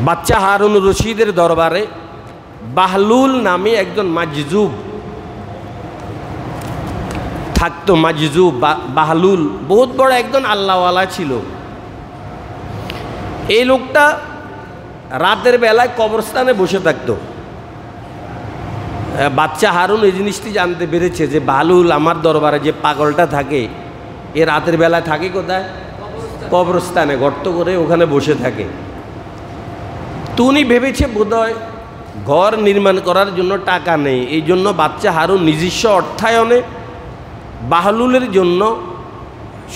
বাচ্চা হারুন রশিদের দরবারে বাহলুল নামে একজন মাজজুব থাকতো। মাজজুব বাহলুল বহুত বড় একজন আল্লাহওয়ালা ছিল। এই লোকটা রাতের বেলায় কবরস্থানে বসে থাকতো। বাচ্চা হারুন এই জিনিসটি জানতে পেরেছে যে বাহলুল আমার দরবারে যে পাগলটা থাকে এ রাতের বেলায় থাকে কোথায়? কবরস্থানে গর্ত করে ওখানে বসে থাকে। তো উনি ভেবেছে বোধহয় ঘর নির্মাণ করার জন্য টাকা নেই, এই জন্য বাচ্চা হারুন নিজস্ব অর্থায়নে বাহলুলের জন্য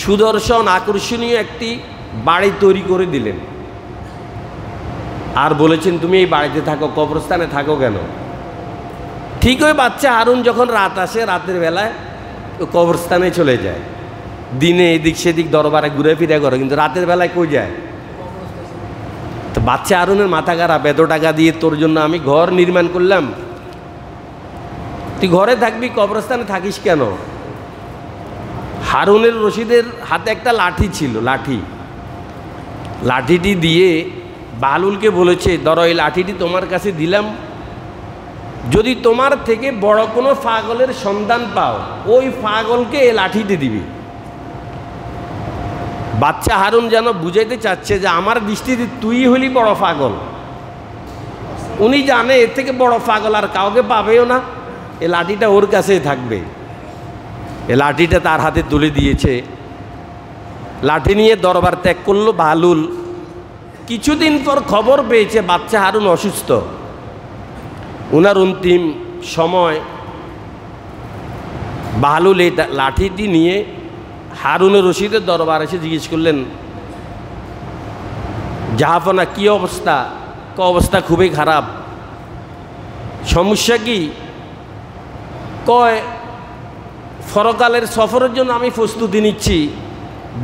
সুদর্শন আকর্ষণীয় একটি বাড়ি তৈরি করে দিলেন। আর বলেছেন তুমি এই বাড়িতে থাকো, কবরস্থানে থাকো কেন? ঠিক ওই বাচ্চা হারুন যখন রাত আসে রাতের বেলায় কবরস্থানে চলে যায়। দিনে এদিক সেদিক দরবারে ঘুরে ফিরে করে, কিন্তু রাতের বেলায় কই যায়? তো বাচ্চা হারুনের মাথা খারাপ, এত টাকা দিয়ে তোর জন্য আমি ঘর নির্মাণ করলাম, তুই ঘরে থাকবি, কবরস্থানে থাকিস কেন? হারুনের রশিদের হাতে একটা লাঠি ছিল, লাঠিটি দিয়ে বাহলুলকে বলেছে ধরো এই লাঠিটি তোমার কাছে দিলাম, যদি তোমার থেকে বড় কোনো পাগলের সন্ধান পাও ওই পাগলকে এই লাঠিটি দিবি। বাচ্চা হারুন যেন বুঝাইতে চাচ্ছে যে আমার দৃষ্টিতে তুই হলি বড় পাগল। উনি জানে এর থেকে বড় পাগল আর কাউকে পাবেও না, এই লাঠিটা ওর কাছেই থাকবে। এই লাঠিটা তার হাতে তুলে দিয়েছে। লাঠি নিয়ে দরবার ত্যাগ করলো বাহলুল। কিছুদিন পর খবর পেয়েছে বাচ্চা হারুন অসুস্থ। ওনার অন্তিম সময় বাহলুল এই লাঠিটি নিয়ে হারুনের রশিদের দরবার এসে জিজ্ঞেস করলেন, জাহাপনা কি অবস্থা? অবস্থা খুবই খারাপ, সমস্যা কি? কয় পরকালের সফরের জন্য আমি প্রস্তুতি নিচ্ছি,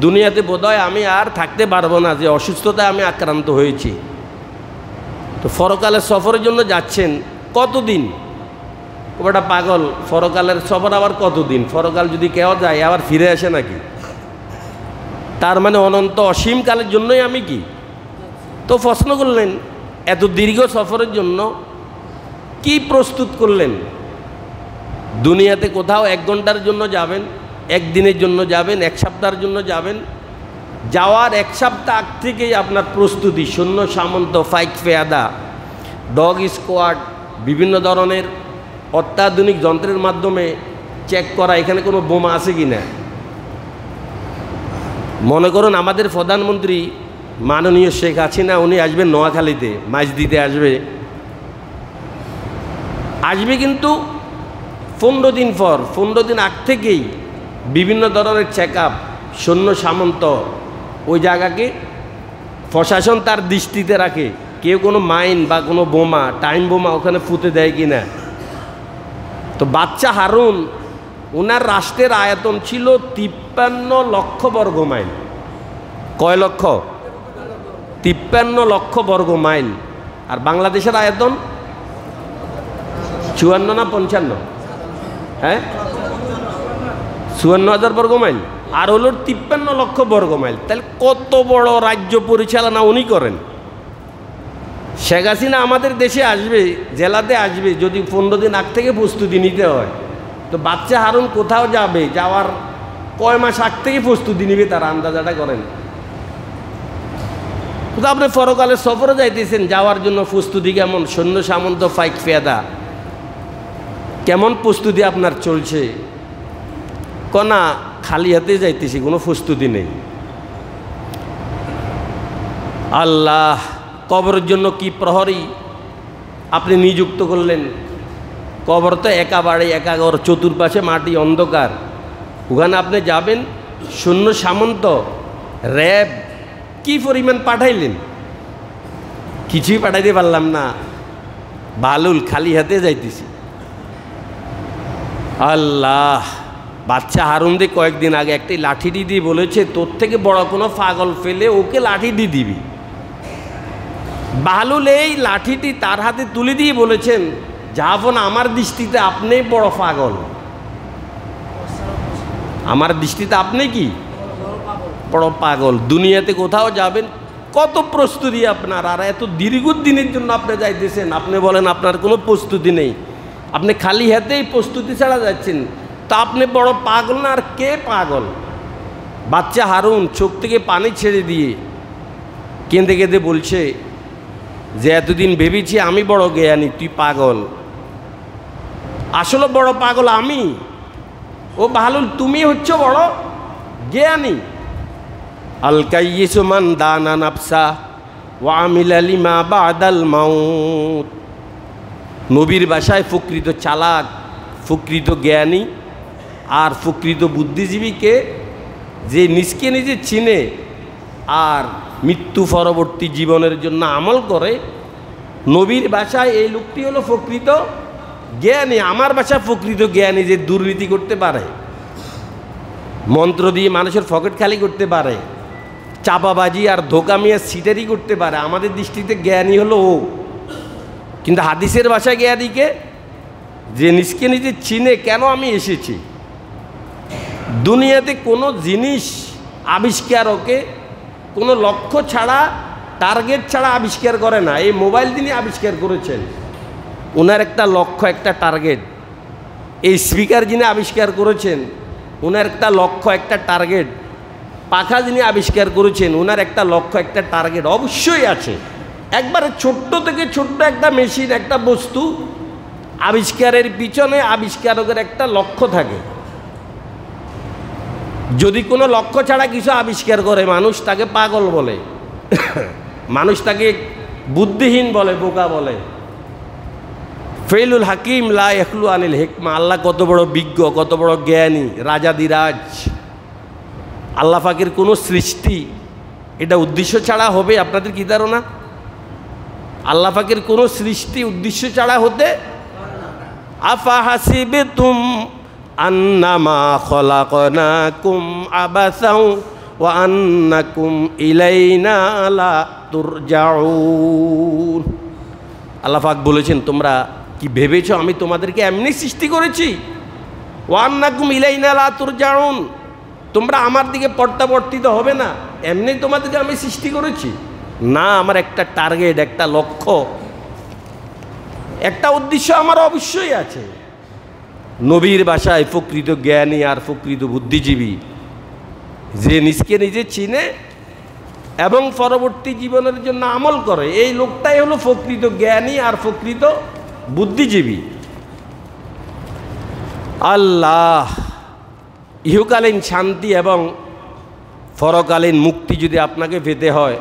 দুনিয়াতে বোধহয় আমি আর থাকতে পারবো না, যে অসুস্থতায় আমি আক্রান্ত হয়েছি। তো পরকালের সফরের জন্য যাচ্ছেন, কতদিন? ওটা পাগল, পরকালের সফর আবার কতদিন? পরকাল যদি কেউ যায় আবার ফিরে আসে নাকি? তার মানে অনন্ত অসীমকালের জন্যই আমি কি? তো প্রশ্ন করলেন এত দীর্ঘ সফরের জন্য কি প্রস্তুত করলেন? দুনিয়াতে কোথাও 1 ঘন্টার জন্য যাবেন, 1 দিনের জন্য যাবেন, 1 সপ্তাহের জন্য যাবেন, যাওয়ার 1 সপ্তাহ আগ থেকেই আপনার প্রস্তুতি, সৈন্য সামন্ত, ফাইক ফেয়াদা, ডগ স্কোয়াড, বিভিন্ন ধরনের অত্যাধুনিক যন্ত্রের মাধ্যমে চেক করা এখানে কোনো বোমা আছে কি না। মনে করুন আমাদের প্রধানমন্ত্রী মাননীয় শেখ হাসিনা, উনি আসবেন নোয়াখালীতে, মাছ দিতে আসবে কিন্তু 15 দিন পর, 15 দিন আগ থেকেই বিভিন্ন ধরনের চেক আপ, সৈন্য সামন্ত ওই জায়গাকে প্রশাসন তার দৃষ্টিতে রাখে, কেউ কোনো মাইন বা কোনো বোমা, টাইম বোমা ওখানে ফুটে দেয় কি না। তো বাচ্চা হারুন ওনার রাষ্ট্রের আয়তন ছিল 53 লক্ষ বর্গ মাইল। কয় লক্ষ? 53 লক্ষ বর্গ মাইল। আর বাংলাদেশের আয়তন 54 না 55? হ্যাঁ, 54,000 বর্গ মাইল। আর হলো 53 লক্ষ বর্গ মাইল। তাহলে কত বড় রাজ্য পরিচালনা উনি করেন। শেখ হাসিনা আমাদের দেশে আসবে, জেলাতে আসবে, যদি 15 দিন আগ থেকে প্রস্তুতি নিতে হয়, তো বাচ্চা হারুন কোথাও যাবে, যাওয়ার কয় মাস আগ থেকে প্রস্তুতি নিবে তার আন্দাজাটা করেন। তো আপনি পরকালের সফরে যাইতেছেন, যাওয়ার জন্য প্রস্তুতি কেমন? সৈন্য সামন্ত, ফাইক ফেয়াদা, কেমন প্রস্তুতি আপনার চলছে? কনা খালি হাতে যাইতেছি, কোনো প্রস্তুতি নেই। আল্লাহ কবরের জন্য কি প্রহরী আপনি নিযুক্ত করলেন? কবর তো একা বাড়ি, একা ঘর, চতুর্পাশে মাটি, অন্ধকার, ওখানে আপনি যাবেন, সৈন্য সামন্ত, র্যাব, কি পরিমাণ পাঠাইলেন? কিছুই পাঠাইতে পারলাম না, বাহলুল খালি হাতে যাইতেছি। আল্লাহ বাচ্চা হারুন দিয়ে কয়েকদিন আগে একটি লাঠিটি দিয়ে বলেছে তোর থেকে বড় কোনো পাগল ফেলে ওকে লাঠিটি দিবি। বাহলুল এই লাঠিটি তার হাতে তুলে দিয়ে বলেছেন, জাহাপন আমার দৃষ্টিতে আপনি বড় পাগল, আমার দৃষ্টিতে আপনি কি? বড় পাগল। দুনিয়াতে কোথাও যাবেন, কত প্রস্তুতি আপনার, আর এত দীর্ঘদিনের জন্য আপনি যাইতেছেন, আপনি বলেন আপনার কোনো প্রস্তুতি নেই, আপনি খালি হাতেই প্রস্তুতি ছাড়া যাচ্ছেন, তা আপনি বড় পাগল না? আর কে পাগল? বাচ্চা হারুন চোখ থেকে পানি ছেড়ে দিয়ে কেঁদে কেঁদে বলছে যে এতদিন ভেবেছি আমি বড় জ্ঞানী, তুই পাগল। আসলে বড় পাগল আমি, ও ভালো, তুমি হচ্ছে বড় জ্ঞানী। আল কাইয়িসু মান দানা নাফসা ওয়া আমিলা লিমা বাদাল মাউত। নবীর ভাষায় প্রকৃত চালাক, প্রকৃত জ্ঞানী আর প্রকৃত বুদ্ধিজীবীকে যে নিজকে নিজে চিনে আর মৃত্যু পরবর্তী জীবনের জন্য আমল করে, নবীর ভাষায় এই লোকটি হলো প্রকৃত জ্ঞানী। আমার ভাষায় প্রকৃত জ্ঞানী যে দুর্নীতি করতে পারে, মন্ত্র দিয়ে মানুষের পকেট খালি করতে পারে, চাপাবাজি আর ধোকামিয়া সিটারি করতে পারে, আমাদের দৃষ্টিতে জ্ঞানী হলো ও। কিন্তু হাদিসের ভাষায় জ্ঞানীকে যে নিজকে নিজে চিনে কেন আমি এসেছি। দুনিয়াতে কোনো জিনিস আবিষ্কারকে কোনো লক্ষ্য ছাড়া, টার্গেট ছাড়া আবিষ্কার করে না। এই মোবাইল তিনি আবিষ্কার করেছেন, ওনার একটা লক্ষ্য, একটা টার্গেট। এই স্পিকার যিনি আবিষ্কার করেছেন, ওনার একটা লক্ষ্য, একটা টার্গেট। পাখা যিনি আবিষ্কার করেছেন, ওনার একটা লক্ষ্য, একটা টার্গেট অবশ্যই আছে। একবারে ছোট্ট থেকে ছোট্ট একটা মেশিন, একটা বস্তু আবিষ্কারের পিছনে আবিষ্কারকের একটা লক্ষ্য থাকে। যদি কোনো লক্ষ্য ছাড়া কিছু আবিষ্কার করে, মানুষ তাকে পাগল বলে, মানুষ তাকে বুদ্ধিহীন বলে, বোকা বলে। ফেইলুল হাকিম লা ইয়াখলু আনিল হিকমা। আল্লাহ কত বড় বিজ্ঞ, কত বড় জ্ঞানী, রাজাদিরাজ। আল্লাহ পাকের কোনো সৃষ্টি এটা উদ্দেশ্য ছাড়া হবে? আপনাদের কি ধারণা? আল্লাহ পাকের কোনো সৃষ্টি উদ্দেশ্য ছাড়া হতে? আফা হাসিবতুম আন্নামা খলাকনাকুম আবাসাও ওয়া আন্নাকুম ইলাইনা লা তুরজাউন। আল্লাহ পাক বলেছেন, তোমরা কি ভেবেছো আমি তোমাদেরকে এমনি সৃষ্টি করেছি? ওয়া আন্নাকুম ইলাইনা লা তুরজাউন, তোমরা আমার দিকে প্রত্যাবর্তিত হবে না, এমনি তোমাদেরকে আমি সৃষ্টি করেছি? না, আমার একটা টার্গেট, একটা লক্ষ্য, একটা উদ্দেশ্য আমার অবশ্যই আছে। নবীর ভাষায় প্রকৃত জ্ঞানী আর প্রকৃত বুদ্ধিজীবী যে নিজকে নিজে চিনে এবং পরবর্তী জীবনের জন্য আমল করে, এই লোকটাই হলো প্রকৃত জ্ঞানী আর প্রকৃত বুদ্ধিজীবী। আল্লাহ ইহকালীন শান্তি এবং পরকালীন মুক্তি যদি আপনাকে পেতে হয়,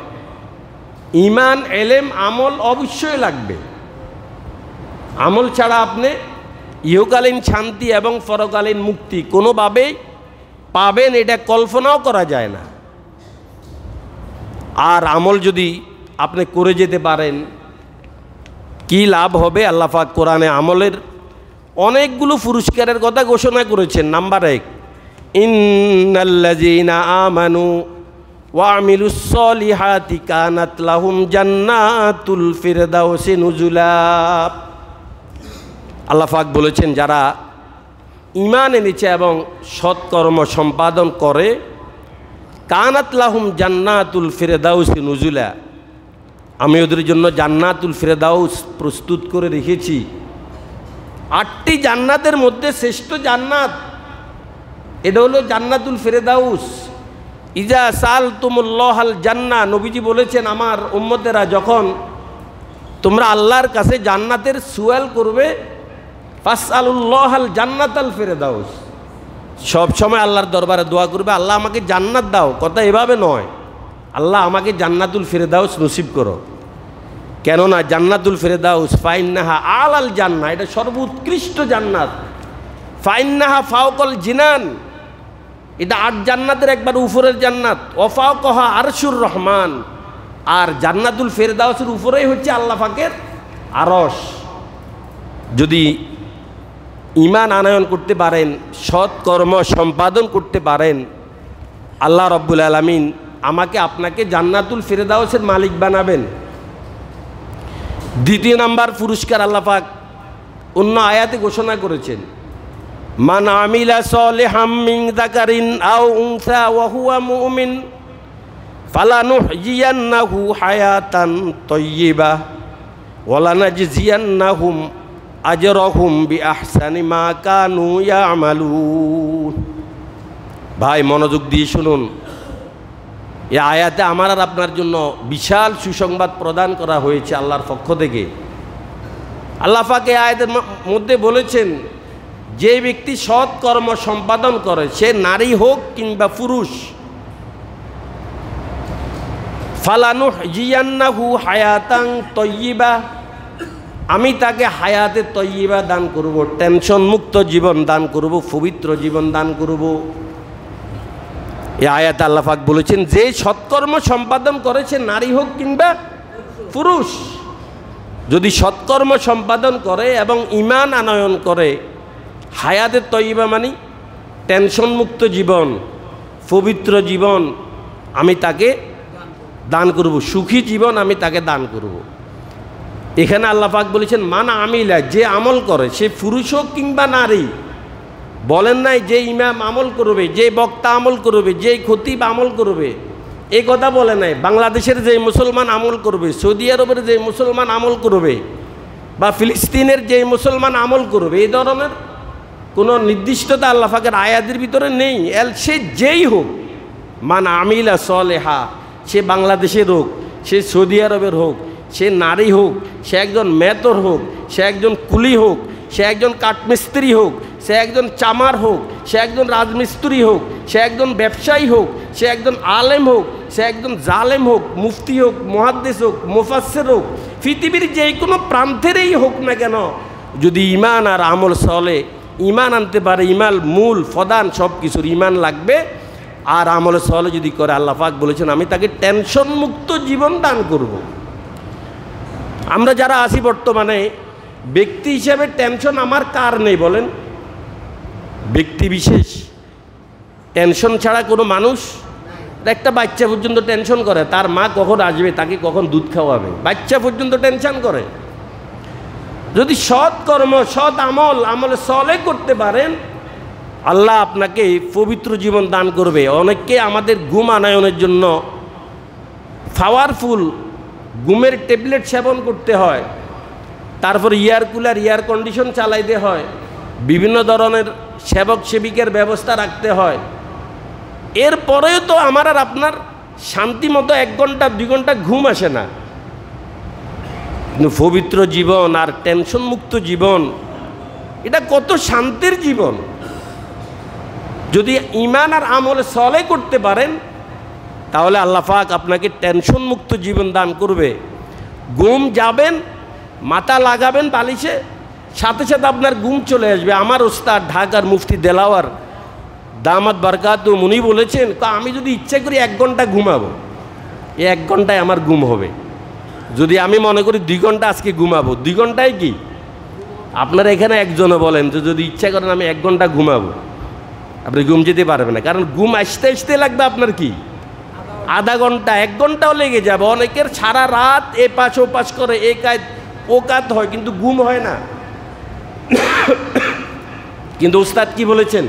ঈমান, এলেম, আমল অবশ্যই লাগবে। আমল ছাড়া আপনি ইহকালীন শান্তি এবং পরকালীন মুক্তি কোনোভাবেই পাবেন এটা কল্পনাও করা যায় না। আর আমল যদি আপনি করে যেতে পারেন, কি লাভ হবে? আল্লাহ পাক কোরআনে আমলের অনেকগুলো পুরস্কারের কথা ঘোষণা করেছেন। নাম্বার 1, ইন্নাল্লাযীনা আমানু ওয়া আমিলুস সলিহাতি কানাত লাহুম জান্নাতুল ফিরদাউসি নুজুলা। আল্লাহ পাক বলেছেন, যারা ঈমান এনেছে এবং সৎকর্ম সম্পাদন করে, কানাত লাহুম জান্নাতুল ফিরদাউসি নুজুলা, আমি ওদের জন্য জান্নাতুল ফিরদাউস প্রস্তুত করে রেখেছি। 8টি জান্নাতের মধ্যে শ্রেষ্ঠ জান্নাত এটা হলো জান্নাতুল ফিরদাউস। ইজা সালতুমুল্লাহাল জান্নাহ, নবীজি বলেছেন, আমার উম্মতেরা যখন তোমরা আল্লাহর কাছে জান্নাতের সুয়াল করবে, ফাসআলুল্লাহাল জান্নাতাল ফিরদাউস, সব সময় আল্লাহর দরবারে দোয়া করবে, আল্লাহ আমাকে জান্নাত দাও। কথা এভাবে নয়, আল্লাহ আমাকে জান্নাতুল ফিরদাউস নসিব করো। কেননা জান্নাতুল ফিরদাউস ফাইন্নাহা আলাল জান্নাহ, এটা সর্বোৎকৃষ্ট জান্নাত। ফাইন্নাহা ফাওকাল জিনান, এটা 8 জান্নাতের একবার উপরের জান্নাত। ওয়াফাওকাহা আরশুর রহমান, আর জান্নাতুল ফিরদাউসের উপরেই হচ্ছে আল্লাহ পাকের আরশ। যদি ঈমান আনয়ন করতে পারেন, সৎ কর্ম সম্পাদন করতে পারেন, আল্লাহ রব্বুল আলামিন আমাকে আপনাকে জান্নাতুল ফিরদাউসের মালিক বানাবেন। 2 নাম্বার পুরস্কার আল্লাহ পাক অন্য আয়াতে ঘোষণা করেছেন, মান আমিলা সলিহাম মিন যাকারিন আও উনসা ওয়া হুয়া মুমিন ফালানুহইয়ান্নাহু হায়াতান তাইয়্যিবা ওয়ালানাজজিয়ান্নাহুম আজরাহুম বিআহসানি মা কানু ইয়ামালুন। ভাই মনোযোগ দিয়ে শুনুন, এই আয়াতে আমার আর আপনার জন্য বিশাল সুসংবাদ প্রদান করা হয়েছে আল্লাহর পক্ষ থেকে। আল্লাহ পাক এই আয়াতের মধ্যে বলেছেন, যে ব্যক্তি সৎ কর্ম সম্পাদন করে, সে নারী হোক কিংবা পুরুষ, ফালানুহইয়ান্নাহু হায়াতান তাইয়্যিবা, আমি তাকে হায়াতে তয়্যিবা দান করব, টেনশন মুক্ত জীবন দান করব, পবিত্র জীবন দান করব। এই আয়াতে আল্লাহ পাক বলেছেন, যে সৎকর্ম সম্পাদন করেছে, নারী হোক কিংবা পুরুষ, যদি সৎকর্ম সম্পাদন করে এবং ঈমান আনয়ন করে, হায়াতে তয়্যিবা মানে টেনশন মুক্ত জীবন, পবিত্র জীবন আমি তাকে দান করব, সুখী জীবন আমি তাকে দান করব। এখানে আল্লাহ পাক বলেছেন মান আমিলা, যে আমল করে, সে পুরুষ হোক কিংবা নারী। বলেন নাই যে ইমাম আমল করবে, যে বক্তা আমল করবে, যে খতিব আমল করবে, এই কথা বলে নাই। বাংলাদেশের যে মুসলমান আমল করবে, সৌদি আরবের যে মুসলমান আমল করবে, বা ফিলিস্তিনের যে মুসলমান আমল করবে, এই ধরনের কোনো নির্দিষ্টতা আল্লাহ পাকের আয়াতের ভিতরে নেই। সে যেই হোক, মান আমিলা সলেহা, সে বাংলাদেশের হোক, সে সৌদি আরবের হোক, সে নারী হোক, সে একজন মেতর হোক, সে একজন কুলি হোক, সে একজন কাঠমিস্ত্রি হোক, সে একজন চামার হোক, সে একজন রাজমিস্ত্রি হোক, সে একজন ব্যবসায়ী হোক, সে একজন আলেম হোক, সে একজন জালেম হোক, মুফতি হোক, মুহাদ্দিস হোক, মুফাসসির হোক, পৃথিবীর যে কোনো প্রান্তেরই হোক না কেন, যদি ঈমান আর আমল চলে, ঈমান আনতে পারে, ঈমান মূল প্রধান, সব কিছুর ঈমান লাগবে, আর আমল চলে যদি করে, আল্লাহ পাক বলেছেন আমি তাকে টেনশন মুক্ত জীবন দান করব। আমরা যারা আছি বর্তমানে ব্যক্তি হিসেবে টেনশন আমার কার নেই বলেন? ব্যক্তি বিশেষ টেনশন ছাড়া কোনো মানুষ, একটা বাচ্চা পর্যন্ত টেনশন করে, তার মা কখন আসবে, তাকে কখন দুধ খাওয়াবে, বাচ্চা পর্যন্ত টেনশন করে। যদি সৎ কর্ম, সৎ আমলে সলে করতে পারেন, আল্লাহ আপনাকে পবিত্র জীবন দান করবে। অনেককে আমাদের ঘুম আনয়নের জন্য পাওয়ারফুল ঘুমের ট্যাবলেট সেবন করতে হয়, তারপর এয়ার কুলার, এয়ার কন্ডিশন চালাইতে হয়, বিভিন্ন ধরনের সেবক সেবিকের ব্যবস্থা রাখতে হয়। এরপরেও তো আমার আর আপনার শান্তি মতো 1 ঘন্টা 2 ঘন্টা ঘুম আসে না। কিন্তু পবিত্র জীবন আর টেনশন মুক্ত জীবন, এটা কত শান্তির জীবন। যদি ঈমান আর আমলে সলে করতে পারেন, তাহলে আল্লাহ পাক আপনাকে টেনশন মুক্ত জীবন দান করবে। ঘুম যাবেন, মাথা লাগাবেন বালিশে, সাথে সাথে আপনার ঘুম চলে আসবে। আমার ওস্তাদ ঢাকার মুফতি দেলাওয়ার দামাত বারকাতুহু উনি বলেছেন, আমি যদি ইচ্ছা করি 1 ঘন্টা ঘুমাবো, এই 1 ঘন্টায় আমার ঘুম হবে। যদি আমি মনে করি 2 ঘন্টা আজকে ঘুমাবো, 2 ঘন্টায় কি? আপনারা এখানে একজনে বলেন যে যদি ইচ্ছা করেন আমি 1 ঘন্টা ঘুমাবো, আপনি ঘুম যেতে পারবেন না। কারণ ঘুম আসতে আসতে লাগবে আপনার কি আধা ঘন্টা, 1 ঘন্টাও লেগে যাবে। অনেকের সারা রাত এ পাশ ও পাশ করে, এ কাজ ও কাজ হয়, কিন্তু ঘুম হয় না। কিন্তু উস্তাদ কি বলেছেন,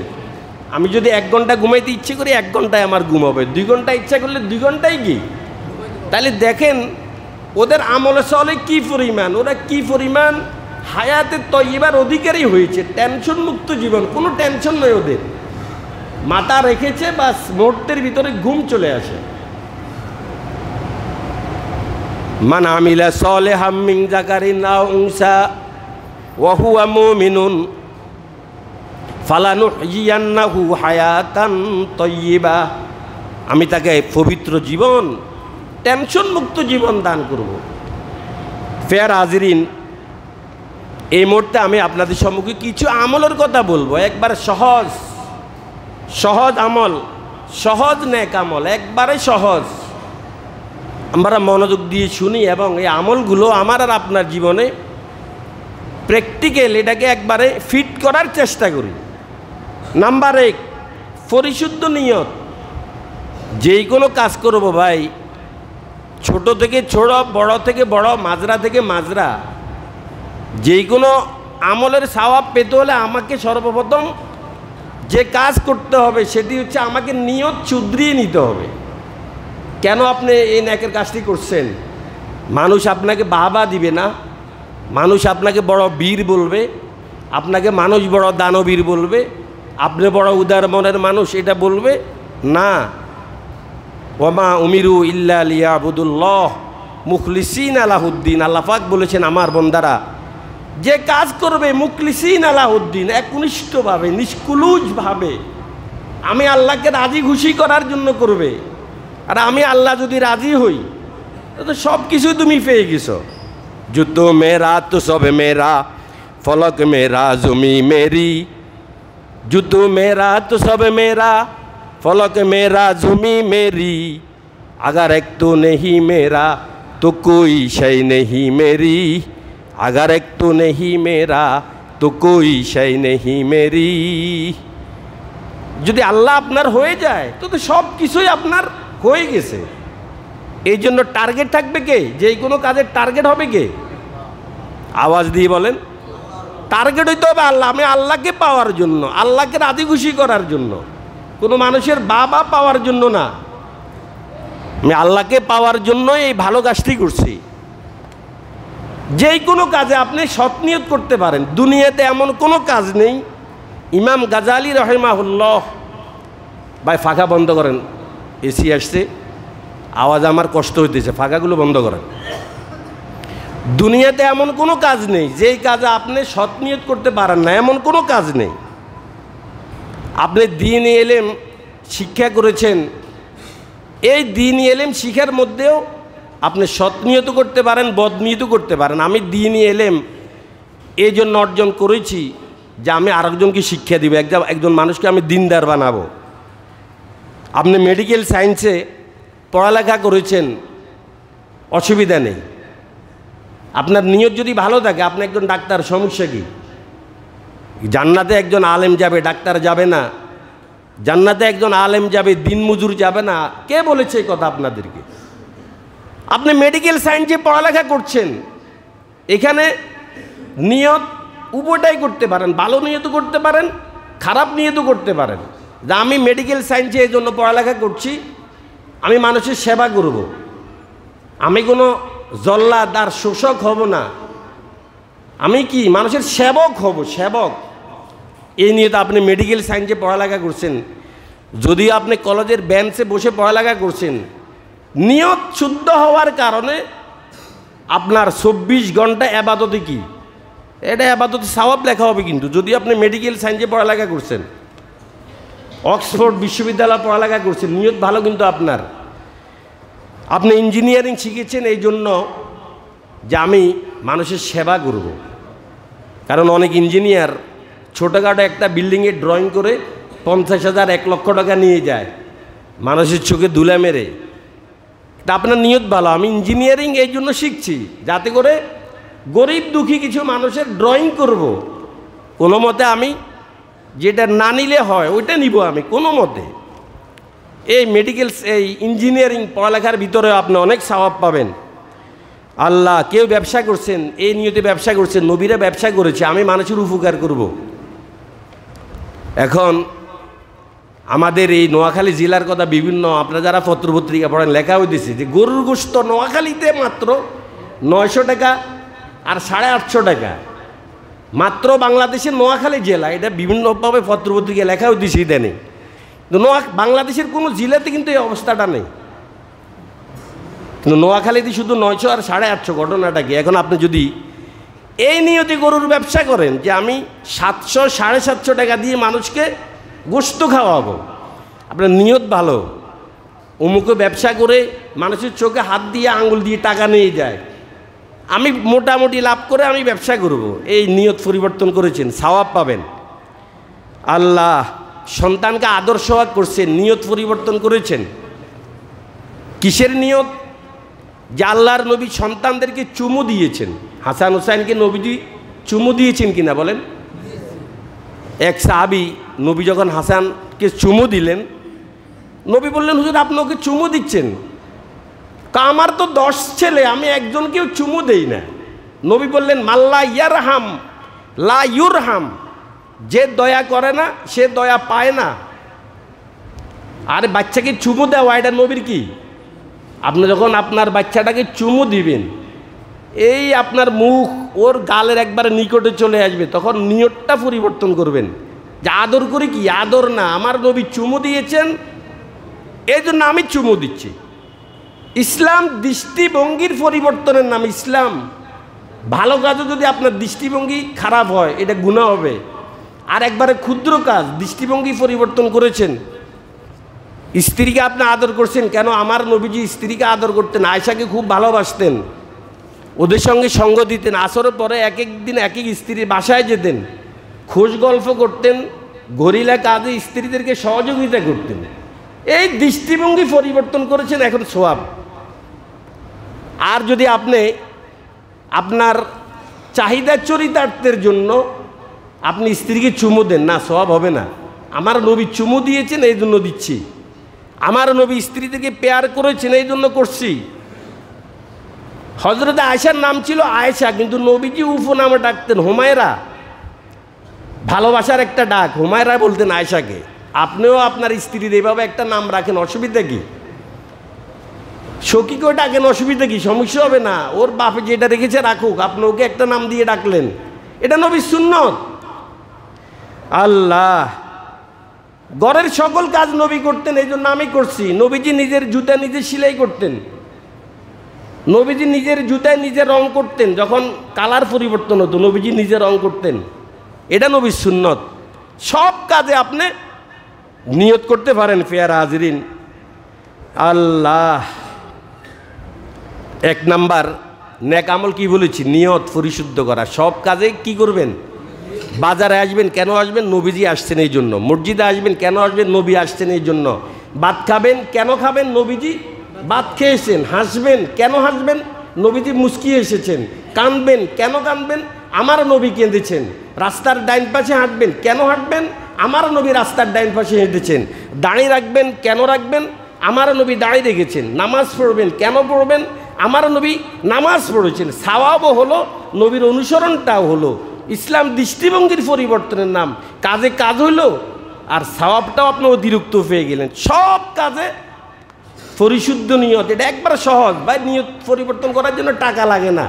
আমি যদি 1 ঘন্টা ঘুমাইতে ইচ্ছে করি 1 ঘন্টায় আমার ঘুম হবে, 2 ঘন্টা ইচ্ছা করলে 2 ঘন্টায় কি। তাহলে দেখেন ওদের আমলে চলে কি পরিমাণ, ওরা কি পরিমাণ হায়াতে তয়্যিবার অধিকারী হয়েছে। টেনশন মুক্ত জীবন, কোনো টেনশন নয় ওদের। মাথা রেখেছে, বাস মুহূর্তের ভিতরে ঘুম চলে আসে। মান আমিলা সালিহাম মিন যাকারিন আও উনসা ওয়া হুয়া মুমিনুন ফালানুহইয়ান্নাহু হায়াতান তাইয়্যিবা, আমি তাকে পবিত্র জীবন, টেনশন মুক্ত জীবন দান করব। ফেয়ার হাজিরিন, এই মুহূর্তে আমি আপনাদের সম্মুখে কিছু আমলের কথা বলবো। একবার সহজ সহজ আমল, সহজ নেক আমল, একবারে সহজ। আমরা মনোযোগ দিয়ে শুনি এবং এই আমলগুলো আমার আর আপনার জীবনে প্র্যাকটিক্যাল, এটাকে একবারে ফিট করার চেষ্টা করি। নাম্বার 1, পরিশুদ্ধ নিয়ত। যেই কোনো কাজ করব ভাই, ছোট থেকে ছোট, বড় থেকে বড়, মাজরা থেকে মাজরা, যেই কোনো আমলের সওয়াব পেতে হলে আমাকে সর্বপ্রথম যে কাজ করতে হবে সেটি হচ্ছে আমাকে নিয়ত শুধরিয়ে নিতে হবে। কেন আপনি এই ন্যাকের কাজটি করছেন? মানুষ আপনাকে বাহবা দিবে না, মানুষ আপনাকে বড় বীর বলবে, আপনাকে মানুষ বড় দানবীর বলবে, আপনি বড় উদার মনের মানুষ এটা বলবে না। ওমা উমিরু ইল্লা লিয়াবুদুল্লাহ মুখলিসিন আলাহুদ্দিন। আল্লাহ পাক বলেছেন, আমার বন্দারা যে কাজ করবে মুখলিসিন আলাহুদ্দিন, একনিষ্ঠভাবে নিষ্কুলুজভাবে আমি আল্লাহকে রাজি খুশি করার জন্য করবে। আর আমি আল্লাহ যদি রাজি হই তো সব কিছু তুমি পেয়ে গেছো। জুতো মেরা তো সব মেরা, ফলক মেরা জমি মেরি। জুতো মেরা তো সব মেরা, फलक मेरा ज़ुमी मेरी। अगर एक तो नहीं मेरा तो कोई शय नहीं मेरी। अगर एक तो नहीं मेरा तो कोई शय नहीं मेरी। যদি আল্লাহ আপনার হয়ে যায় তো সব কিছুই আপনার হয়ে গেছে। এই জন্য টার্গেট থাকবে কে? যে কোনো কাজের টার্গেট হবে কে? আওয়াজ দিয়ে বলেন। টার্গেট হইতে হবে আল্লাহ। আমি আল্লাহকে পাওয়ার জন্য, আল্লাহকে রাজি খুশি করার জন্য, কোনো মানুষের বাবা পাওয়ার জন্য না। আমি আল্লাহকে পাওয়ার জন্য এই ভালো কাজটি করছি। যেই কোনো কাজে আপনি সৎ নিয়ত করতে পারেন। দুনিয়াতে এমন কোনো কাজ নেই। ইমাম গাজালি রহিমাহুল্লাহ, ভাই ফাঁকা বন্ধ করেন, এসি আসছে, আওয়াজ আমার কষ্ট হইতেছে, ফাঁকাগুলো বন্ধ করেন। দুনিয়াতে এমন কোনো কাজ নেই যেই কাজে আপনি সৎ নিয়ত করতে পারেন না, এমন কোনো কাজ নেই। আপনি দ্বীন ইলম শিক্ষা করেছেন, এই দ্বীন ইলম শিক্ষার মধ্যেও আপনি সৎ নিয়ত করতে পারেন, বদ নিয়ত করতে পারেন। আমি দ্বীন ইলম এই জন্য অর্জন করেছি যে আমি আরেকজনকে শিক্ষা দিব, একজন মানুষকে আমি দিনদার বানাবো। আপনি মেডিকেল সায়েন্সে পড়ালেখা করেছেন, অসুবিধা নেই। আপনার নিয়ত যদি ভালো থাকে, আপনি একজন ডাক্তার, সমস্যা কি? জান্নাতে একজন আলেম যাবে, ডাক্তার যাবে না। জান্নাতে একজন আলেম যাবে, দিনমজুর যাবে না। কে বলেছে এই কথা আপনাদেরকে? আপনি মেডিকেল সায়েন্সে পড়ালেখা করছেন, এখানে নিয়ত উভয়টাই করতে পারেন। ভালো নিয়ত করতে পারেন, খারাপ নিয়ত করতে পারেন। যে আমি মেডিকেল সায়েন্সে এই জন্য পড়ালেখা করছি, আমি মানুষের সেবা করব, আমি কোনো জল্লাদ আর শোষক হব না, আমি কি মানুষের সেবক হব, সেবক। এই নিয়ে তো আপনি মেডিকেল সায়েন্সে পড়ালেখা করছেন। যদি আপনি কলেজের বেঞ্চে বসে পড়ালেখা করছেন, নিয়ত শুদ্ধ হওয়ার কারণে আপনার 24 ঘন্টা আবাদতে কি এটা আবাদতে সওয়াব লেখা হবে। কিন্তু যদি আপনি মেডিকেল সায়েন্সে পড়ালেখা করছেন, অক্সফোর্ড বিশ্ববিদ্যালয়ে পড়ালেখা করছেন, নিয়ত ভালো কিন্তু আপনার। আপনি ইঞ্জিনিয়ারিং শিখেছেন এই জন্য যে আমি মানুষের সেবা করব। কারণ অনেক ইঞ্জিনিয়ার ছোটোখাটো একটা বিল্ডিংয়ের ড্রয়িং করে 50,000 1 লক্ষ টাকা নিয়ে যায় মানুষের চোখে ধুলা মেরে। তা আপনার নিয়ত ভালো, আমি ইঞ্জিনিয়ারিং এই জন্য শিখছি যাতে করে গরিব দুঃখী কিছু মানুষের ড্রয়িং করব। কোনো মতে আমি যেটা না নিলে হয় ওইটা নিব আমি কোনো মতে। এই মেডিকেল এই ইঞ্জিনিয়ারিং পড়ালেখার ভিতরেও আপনি অনেক সওয়াব পাবেন। আল্লাহ, কেউ ব্যবসা করছেন, এই নিয়তে ব্যবসা করছেন, নবীরা ব্যবসা করেছে, আমি মানুষের উপকার করব। এখন আমাদের এই নোয়াখালী জেলার কথা বিভিন্ন আপনারা যারা পত্রপত্রিকা পড়েন লেখা হইতেছে যে গরুর গোশত নোয়াখালীতে মাত্র 900 টাকা আর 850 টাকা মাত্র বাংলাদেশের নোয়াখালী জেলা। এটা বিভিন্নভাবে পত্রপত্রিকা লেখা হইতেছে ইদানিং। বাংলাদেশের কোনো জেলাতে কিন্তু এই অবস্থাটা নেই, কিন্তু নোয়াখালীতে শুধু 900 আর 850। ঘটনাটা কি? এখন আপনি যদি এই নিয়তে গরুর ব্যবসা করেন যে আমি 700 750 টাকা দিয়ে মানুষকে গোশত খাওয়াবো, আপনার নিয়ত ভালো, অমুকে ব্যবসা করে মানুষের চোখে হাত দিয়ে আঙুল দিয়ে টাকা নিয়ে যায়, আমি মোটামুটি লাভ করে আমি ব্যবসা করব, এই নিয়ত পরিবর্তন করেছেন, সওয়াব পাবেন। আল্লাহ সন্তানকে আদর্শবাদ করছেন, নিয়ত পরিবর্তন করেছেন। কিসের নিয়ত? যে আল্লাহর নবী সন্তানদেরকে চুমু দিয়েছেন। হাসান হুসাইনকে নবীজি চুমু দিয়েছেন কিনা বলেন? এক সাহাবী নবী যখন হাসানকে চুমু দিলেন, নবী বললেন, হুজুর আপনি ওকে চুমু দিচ্ছেন? আমার তো 10 ছেলে, আমি একজনকেও চুমু দেই না। নবী বললেন, মাল্লা ইয়ারহাম লা ইউরহাম, যে দয়া করে না সে দয়া পায় না। আর বাচ্চাকে চুমু দেওয়া এটা নবীর কি আপনি যখন আপনার বাচ্চাটাকে চুমু দিবেন, এই আপনার মুখ ওর গালের একবারে নিকটে চলে আসবে, তখন নিয়তটা পরিবর্তন করবেন যে আদর করে কি, আদর না, আমার নবী চুমু দিয়েছেন এই জন্য আমি চুমু দিচ্ছি। ইসলাম দৃষ্টিভঙ্গির পরিবর্তনের নাম ইসলাম। ভালো কাজও যদি আপনার দৃষ্টিভঙ্গি খারাপ হয় এটা গুনাহ হবে। আর একবারে ক্ষুদ্র কাজ, দৃষ্টিভঙ্গি পরিবর্তন করেছেন, স্ত্রীকে আপনি আদর করছেন, কেন আমার নবীজি স্ত্রীকে আদর করতেন, আয়েশাকে খুব ভালোবাসতেন, ওদের সঙ্গে সঙ্গ দিতেন, আসরের পরে এক এক দিন এক এক স্ত্রীর বাসায় যেতেন, খোঁজ গল্প করতেন, গরিলা কাজে স্ত্রীদেরকে সহযোগিতা করতেন। এই দৃষ্টিভঙ্গি পরিবর্তন করেছেন, এখন সোয়াব। আর যদি আপনি আপনার চাহিদা চরিতার্থের জন্য আপনি স্ত্রীকে চুমু দেন, না, সোয়াব হবে না। আমার নবী চুমু দিয়েছেন এই জন্য দিচ্ছি, আমার নবী স্ত্রী থেকে পেয়ার করেছেন এই জন্য করছি। হযরত আয়েশার নাম ছিল আয়েশা, কিন্তু নবীজি উপনামে ডাকতেন হুমায়রা, ভালোবাসার একটা ডাক, হুমায়রা বলতেন আয়েশাকে। আপনিও আপনার স্ত্রীর এইভাবে একটা নাম রাখেন, অসুবিধা কি? সখীকেও ডাকেন, অসুবিধা কি? সমস্যা হবে না, ওর বাপে যেটা রেখেছে রাখুক, আপনি ওকে একটা নাম দিয়ে ডাকলেন, এটা নবীর সুন্নত। আল্লাহ, ঘরের সকল কাজ নবী করতেন, এই জন্য আমি করছি। নবীজি নিজের জুতা নিজে সেলাই করতেন, নবীজি নিজের জুতায় নিজে রং করতেন, যখন কালার পরিবর্তন হতো নবীজি নিজে রং করতেন, এটা নবীর সুন্নত। সব কাজে আপনি নিয়ত করতে পারেন। ফেয়ার হাজিরিন, আল্লাহ, এক নাম্বার নেক আমল কি বলেছি? নিয়ত পরিশুদ্ধ করা। সব কাজে কি করবেন? বাজারে আসবেন, কেন আসবেন? নবীজি আসছেন এই জন্য। মসজিদে আসবেন, কেন আসবেন? নবী আসছেন এই জন্য। ভাত খাবেন, কেন খাবেন? নবীজি ভাত খেয়েছেন। হাসবেন, কেন হাসবেন? নবীজি মুস্কি এসেছেন। কাঁদবেন, কেন কাঁদবেন? আমার নবী কেঁদেছেন। রাস্তার ডাইন পাশে হাঁটবেন, কেন হাঁটবেন? আমার নবী রাস্তার ডাইন পাশে হেঁটেছেন। দাঁড়িয়ে রাখবেন, কেন রাখবেন? আমার নবী দাঁড়িয়ে রেখেছেন। নামাজ পড়বেন, কেন পড়বেন? আমার নবী নামাজ পড়েছেন। সাওয়াবও হলো, নবীর অনুসরণটাও হলো। ইসলাম দৃষ্টিভঙ্গির পরিবর্তনের নাম। কাজে কাজ হইল, আর সাওয়াবটাও আপনি অতিরিক্ত পেয়ে গেলেন। সব কাজে পরিশুদ্ধ নিয়ত, এটা একবার সহজ ভাই। নিয়ত পরিবর্তন করার জন্য টাকা লাগে না,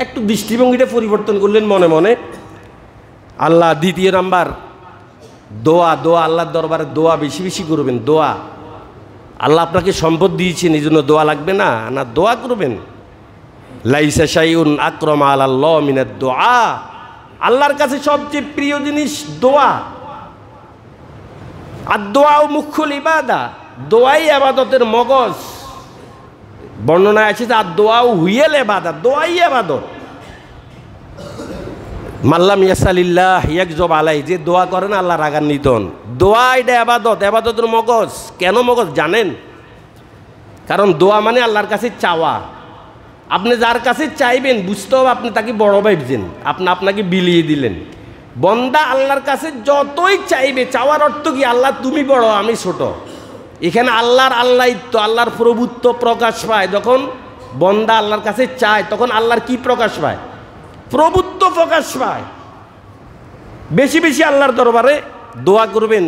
একটু দৃষ্টিভঙ্গিটা পরিবর্তন করলেন মনে মনে। আল্লাহ, দ্বিতীয় নাম্বার দোয়া। দোয়া, আল্লাহর দরবারে দোয়া বেশি বেশি করবেন। দোয়া, আল্লাহ আপনাকে সম্পদ দিয়েছেন, এই জন্য দোয়া লাগবে না, না দোয়া করবেন। লাইসা শাইউন আকরাম আলাল্লাহ মিনাদ দোয়া। আল্লাহর কাছে সবচেয়ে প্রিয় জিনিস দোয়া। আর দোয়াও মুখ্যুল ইবাদা, দোয়াই ইবাদতের মগজ। বর্ণনায় আছে যে আর দোয়াও হুইয়েল ইবাদত, দোয়াই ইবাদত। মাল্লাম ইয়াসালিল্লাহ ইয়াকজব আলাই, যে দোয়া করেন আল্লাহ রাগান্বিত হন। দোয়া এটা ইবাদত, ইবাদতের মগজ। কেন মগজ জানেন? কারণ দোয়া মানে আল্লাহর কাছে চাওয়া। আপনি যার কাছে চাইবেন বুঝতে হবে আপনি তাকে বড় ভাবছেন, আপনি আপনাকে বিলিয়ে দিলেন। বন্দা আল্লাহর কাছে যতই চাইবে, চাওয়ার অর্থ কি? আল্লাহ তুমি বড়, আমি ছোট। এখানে আল্লাহর আল্লাহিত্ব, আল্লাহর প্রভুত্ব প্রকাশ পায়। যখন বন্দা আল্লাহর কাছে চায়, তখন আল্লাহর কি প্রকাশ পায়? প্রভুত্ব প্রকাশ পায়। বেশি বেশি আল্লাহর দরবারে দোয়া করবেন।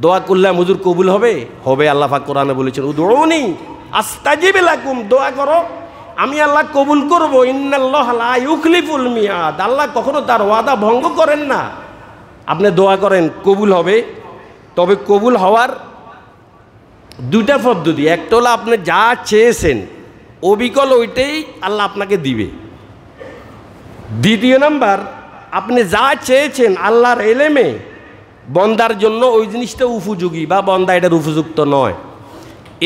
দোয়া করলে হুজুর কবুল হবে? হবে। আল্লাহ পাক কোরআনে বলেছেন, উদউনি আস্তাজিব লাকুম, দোয়া করো আমি আল্লাহ কবুল করব। ইন্নাল্লাহ লা ইউখলিফুল মিয়াদ, আল্লাহ কখনো তার ওয়াদা ভঙ্গ করেন না। আপনি দোয়া করেন, কবুল হবে। তবে কবুল হওয়ার দুইটা পদ্ধতি। একটা হলো আপনি যা চেয়েছেন অবিকল ওইটাই আল্লাহ আপনাকে দিবে। দ্বিতীয় নাম্বার, আপনি যা চেয়েছেন আল্লাহর এলেমে বন্দার জন্য ওই জিনিসটা উপযোগী বা বন্দা এটার উপযুক্ত নয়,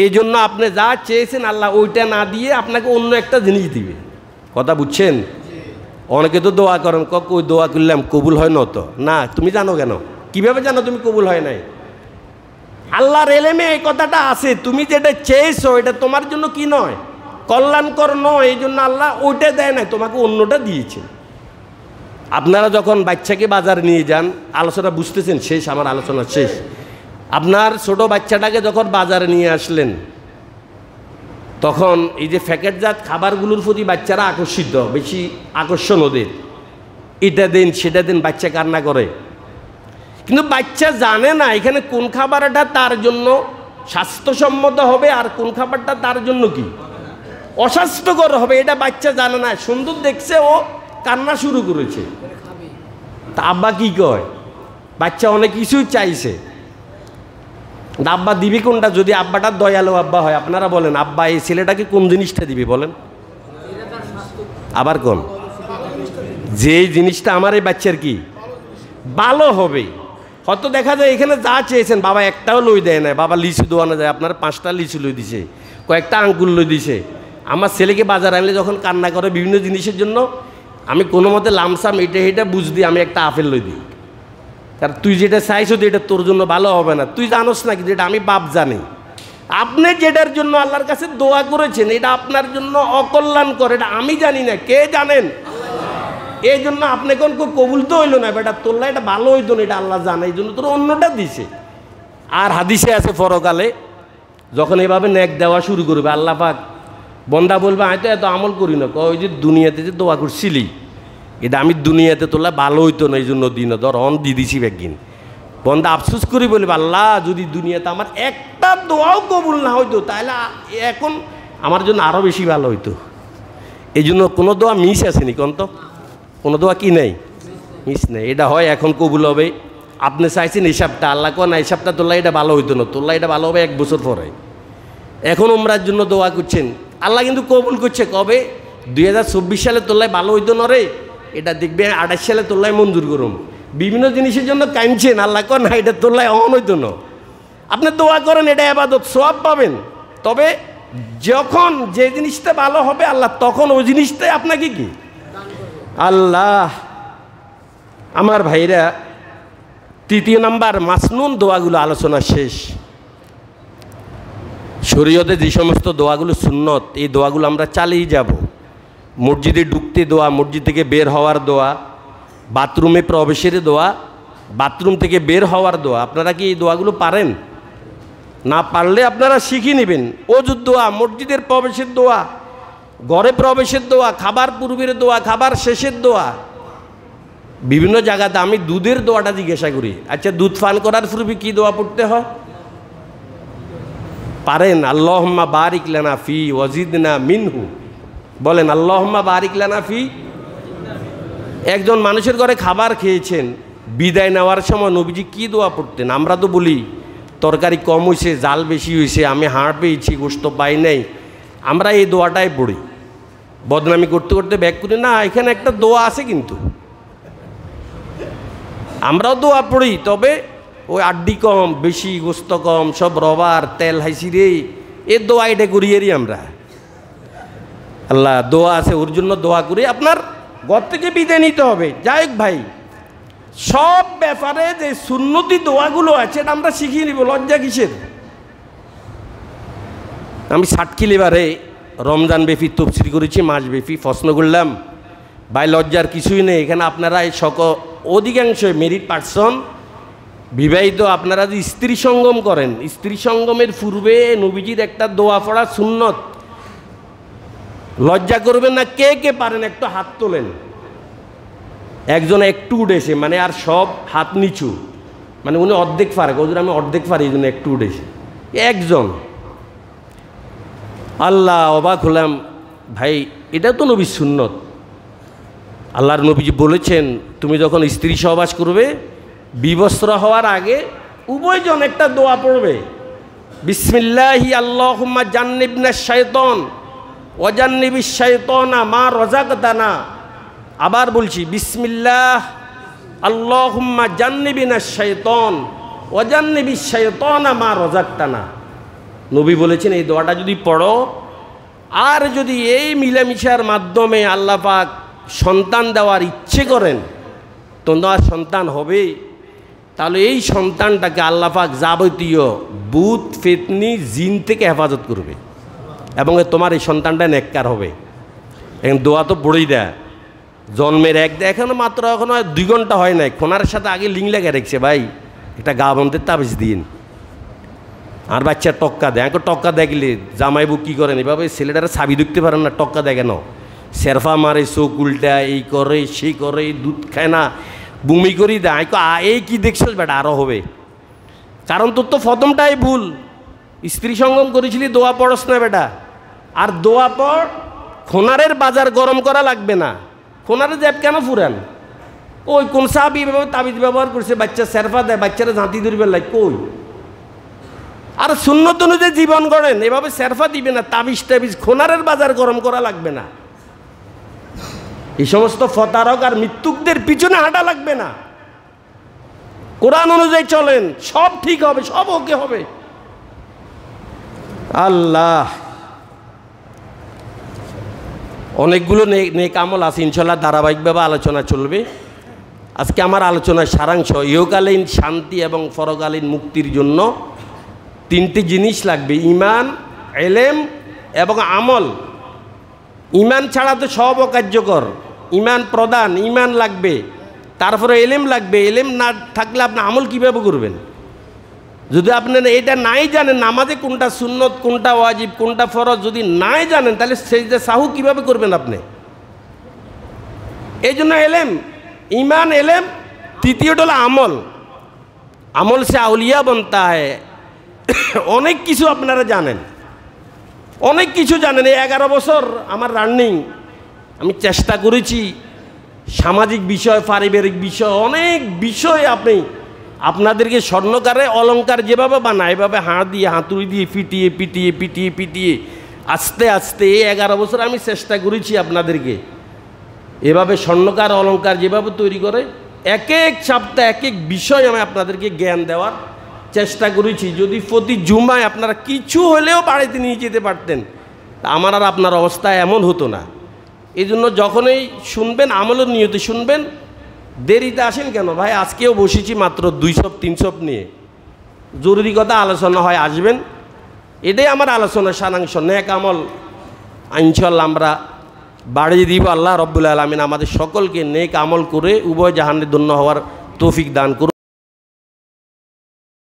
এই জন্য আপনি যা চেয়েছেন আল্লাহ ওইটা না দিয়ে আপনাকে অন্য একটা জিনিস দিবে। কথা বুঝছেন? অনেকে তো দোয়া করেন, কই দোয়া করলাম কবুল হয় না, তো না। তুমি জানো কেন? কিভাবে জানো তুমি কবুল হয় নাই? আল্লাহর এলেমে এই কথাটা আছে, তুমি যেটা চেয়েছো এটা তোমার জন্য কি নয়, কল্যাণকর নয়, এই জন্য আল্লাহ ওইটা দেয় না, তোমাকে অন্যটা দিয়েছে। আপনারা যখন বাচ্চাকে বাজারে নিয়ে যান, আলোচনা বুঝতেছেন? শেষ, আমার আলোচনা শেষ। আপনার ছোট বাচ্চাটাকে যখন বাজারে নিয়ে আসলেন, তখন এই যে প্যাকেটজাত খাবারগুলোর প্রতি বাচ্চারা আকর্ষিত, বেশি আকর্ষণ ওদের। এটা দেন সেটা দেন, বাচ্চা কান্না করে। কিন্তু বাচ্চা জানে না এখানে কোন খাবারটা তার জন্য স্বাস্থ্যসম্মত হবে, আর কোন খাবারটা তার জন্য কি অস্বাস্থ্যকর হবে এটা বাচ্চা জানে না। সুন্দর দেখছে, ও কান্না শুরু করেছে। তা আব্বা কি কয়? বাচ্চা অনেক কিছুই চাইছে, আব্বা দিবি কোনটা? যদি আব্বাটা দয়ালু আব্বা হয়, আপনারা বলেন আব্বা এই ছেলেটাকে কোন জিনিসটা দিবি বলেন? আবার কোন যে জিনিসটা আমার এই বাচ্চার কি ভালো হবে। হয়তো দেখা যায় এখানে যা চেয়েছেন বাবা একটাও লই দেয় না, বাবা লিচু দোয়ানো যায়, আপনার 5টা লিচু লই দিছে, কয়েকটা আঙ্গুর লই দিছে। আমার ছেলেকে বাজার আনলে যখন কান্না করে বিভিন্ন জিনিসের জন্য, আমি কোনো মতে লামসাম এটা বুঝ দিই, আমি একটা আপেল লই দিই। কারণ তুই যেটা চাইছো এটা তোর জন্য ভালো হবে না, তুই জানোস না, কিন্তু এটা আমি বাপ জানি। আপনি যেটার জন্য আল্লাহর কাছে দোয়া করেছেন এটা আপনার জন্য অকল্যাণকর, এটা আমি জানি না, কে জানেন? এই জন্য আপনি কোন কবুল তো হইলো না, বেটা তোল্লা এটা ভালো হইতো না, এটা আল্লাহ জানে, এই জন্য তোর অন্যটা দিছে। আর হাদিসে আছে পরকালে যখন এভাবে নেক দেওয়া শুরু করবে, আল্লাহ পাক বন্দা বলবে আমি তো এত আমল করি না, ওই যে দুনিয়াতে যে দোয়া করছিলি এটা আমি দুনিয়াতে তোলা ভালো হইতো না, এই জন্য দিন ধর অন দিয়ে দিছি একদিন। বন্দা আফসোস করি বলবে আল্লাহ যদি দুনিয়াতে আমার একটা দোয়াও কবুল না হইতো তাহলে এখন আমার জন্য আরও বেশি ভালো হইতো। এই জন্য কোনো দোয়া মিস আসেনি, কোন তো কোনো দোয়া কি নেই, মিস নেই। এটা হয় এখন কবুল হবে। আপনি চাইছেন হিসাবটা, আল্লাহ কোন হিসাবটা তোলা এটা ভালো হইতো না, তোলা এটা ভালো হবে 1 বছর পরে। এখন উমরার জন্য দোয়া করছেন, আল্লাহ কিন্তু কবুল করছে কবে? 2024 সালে তোলায় ভালো হইতো না রে, এটা দেখবে 28 সালে তোলায় মঞ্জুর করুন। বিভিন্ন জিনিসের জন্য কাঁদছেন, আল্লাহ কন না এটা তোলায় অন হইতো না। আপনি দোয়া করেন, এটা ইবাদত, সওয়াব পাবেন। তবে যখন যে জিনিসটা ভালো হবে আল্লাহ তখন ওই জিনিসটাই আপনাকে কি আল্লাহ। আমার ভাইরা, 3য় নাম্বার মাসনুন দোয়াগুলো আলোচনা শেষ। শরীয়তে যে সমস্ত দোয়াগুলো সুন্নত, এই দোয়াগুলো আমরা চালিয়ে যাব। মসজিদে ঢুকতে দোয়া, মসজিদ থেকে বের হওয়ার দোয়া, বাথরুমে প্রবেশের দোয়া, বাথরুম থেকে বের হওয়ার দোয়া। আপনারা কি এই দোয়াগুলো পারেন? না পারলে আপনারা শিখে নেবেন। ওযুর দোয়া, মসজিদের প্রবেশের দোয়া, ঘরে প্রবেশের দোয়া, খাবার পূর্বের দোয়া, খাবার শেষের দোয়া। বিভিন্ন জায়গাতে আমি দুধের দোয়াটা জিজ্ঞাসা করি, আচ্ছা দুধ পান করার পূর্বে কি দোয়া পড়তে হয়? পারেন? আল্লাহুম্মা বারিক লানা ফি ওয়াজিদনা মিনহু। বলেন আল্লাহুম্মা বারিক লানা ফি। একজন মানুষের ঘরে খাবার খেয়েছেন, বিদায় নেওয়ার সময় নবীজি কি দোয়া পড়তেন? আমরা তো বলি তরকারি কম হয়েছে, জাল বেশি হয়েছে, আমি হাড় পেয়েছি, গোশত পাই নাই। আমরা এই দোয়াটাই পড়ি, বদনামি করতে করতে ব্যাক করি না। এখানে একটা দোয়া আছে, কিন্তু আমরাও দোয়া পড়ি, তবে ওই আড্ডি কম, বেশি গোস্ত কম, সব রবার তেল হাইছি রে, এ দোয়া এটা করিয়েরই আমরা। আল্লাহ দোয়া আছে, ওর জন্য দোয়া করি। আপনার ঘর থেকে বিদায় নিতে হবে। যাই হোক ভাই, সব ব্যাপারে যে সুন্নতি দোয়াগুলো আছে এটা আমরা শিখিয়ে নিব, লজ্জা কিসের? আমি সাতক্ষীলিবারে রমজান ব্যাপী তফসির করেছি, মাস ব্যাপী। প্রশ্ন করলাম ভাই লজ্জার কিছুই নেই, এখানে আপনারা এই অধিকাংশ মেরিট পার্সন বিবাহিত, আপনারা যে স্ত্রী সঙ্গম করেন, স্ত্রী সঙ্গমের পূর্বে নবীজির একটা দোয়া পড়া সুন্নত। লজ্জা করবেন না। কে কে পারেন একটু হাত তোলেন। একজন একটু উঠেছে, মানে আর সব হাত নিচু, মানে উনি অর্ধেক পারে, ওদের আমি অর্ধেক পারি, এই জন্য একটু উঠেছে একজন। আল্লাহ অবাক হলাম, ভাই এটা তো নবীর সুন্নত। আল্লাহর নবীজি বলেছেন তুমি যখন স্ত্রী সহবাস করবে বিবস্ত্র হওয়ার আগে উভয়জন একটা দোয়া পড়বে, বিসমিল্লাহি আল্লাহুম্মা জান্নিবনা শাইতান ওয়া জান্নিবিশ শাইতানা মা রাযাকতানা। আবার বলছি, বিসমিল্লাহ আল্লাহুম্মা জান্নিবিনা শাইতান ওয়া জান্নিবিশ শাইতানা মা রাযাকতানা। নবী বলেছেন এই দোয়াটা যদি পড়ো, আর যদি এই মিলামিশার মাধ্যমে আল্লাহ পাক সন্তান দেওয়ার ইচ্ছে করেন, তোমার সন্তান হবে, তাহলে এই সন্তানটাকে আল্লাহ পাক যাবতীয় ভূত ফেতনি জিন থেকে হেফাজত করবে এবং তোমার এই সন্তানটা নেককার হবে। এখন দোয়া তো পড়েই দেয়, জন্মের এখনো মাত্র এখনো 2 ঘন্টা হয় নাই, খোনার সাথে আগে লিং লেগে রেখেছে, ভাই একটা গা বন্ধের তাবিজ দিন। আর বাচ্চা টক্কা দেয়, আমাকে টক্কা দেখলে জামাইবু কী করেন এভাবে, ছেলেটারা ছাবি দেখতে পারেন না, টক্কা দেখে না, সেরফা মারে, চোখ উল্টা, এই করে সেই করে, দুধ খায় না, বমি করি দেয়। এই কি দেখছিস বেটা, আরও হবে, কারণ তোর তো প্রথমটাই ভুল। স্ত্রী সঙ্গম করেছিলি, দোয়া পড়স না বেটা, আর দোয়া পড়, খোনারের বাজার গরম করা লাগবে না। খোনারে জ্যাব কেন ফুরান? ওই কোন সাহাবী এভাবে তাবিজ ব্যবহার করছে, বাচ্চা সেরফা দেয়, বাচ্চারা ঝাঁতি ধরবে লাগ কই? আর সুন্নত অনুযায়ী জীবন গড়েন, এভাবে সেরফা দিবে না, তাবিজ টাবিজ, খোনারের বাজার গরম করা লাগবে না। এই সমস্ত ফতারক আর মৃত্যুকদের পিছনে হাঁটা লাগবে না। কোরআন অনুযায়ী চলেন, সব ঠিক হবে, সব ওকে হবে। আল্লাহ, অনেকগুলো নেক আমল আছে, ইনশাল্লাহ ধারাবাহিকভাবে আলোচনা চলবে। আজকে আমার আলোচনার সারাংশ, ইহকালীন শান্তি এবং পরকালীন মুক্তির জন্য তিনটি জিনিস লাগবে: ঈমান, ইলম এবং আমল। ঈমান ছাড়া তো সব অকার্যকর। ঈমান প্রধান, ঈমান লাগবে, তারপরে ইলম লাগবে। ইলম না থাকলে আপনি আমল কীভাবে করবেন? যদি আপনি এটা নাই জানেন, নামাজে কোনটা সুন্নত, কোনটা ওয়াজিব, কোনটা ফরজ যদি নাই জানেন, তাহলে সেজদা সাহু কীভাবে করবেন আপনি? এই জন্য ইলম, ঈমান, ইলম। তৃতীয়টা হলো আমল। আমল সে আউলিয়া বনতা হয়। অনেক কিছু আপনারা জানেন, অনেক কিছু জানেন। এই 11 বছর আমার রানিং, আমি চেষ্টা করেছি সামাজিক বিষয়, পারিবারিক বিষয়, অনেক বিষয় আপনাদেরকে স্বর্ণকারে অলঙ্কার যেভাবে বানায়, এভাবে হাতুড়ি দিয়ে পিটিয়ে পিটিয়ে পিটিয়ে পিটিয়ে আস্তে আস্তে এই 11 বছর আমি চেষ্টা করেছি আপনাদেরকে এভাবে স্বর্ণকার অলঙ্কার যেভাবে তৈরি করে, এক এক সপ্তাহে এক এক বিষয় আমি আপনাদেরকে জ্ঞান দেওয়ার চেষ্টা করেছি। যদি প্রতি জুমায় আপনারা কিছু হলেও বাড়িতে নিয়ে যেতে পারতেন, তা আমার আর আপনার অবস্থা এমন হতো না। এই জন্য যখনই শুনবেন, আমলের নিয়তে শুনবেন। দেরিতে আসেন কেন ভাই? আজকেও বসেছি মাত্র 200-300 নিয়ে, জরুরি কথা আলোচনা হয়, আসবেন। এটাই আমার আলোচনার সারাংশ। নেক আমল ইনশাল্লাহ আমরা বাড়িয়ে দিব। আল্লাহ রব্বুল আলামিন আমাদের সকলকে নেক আমল করে উভয় জাহানে ধন্য হওয়ার তৌফিক দান করুন।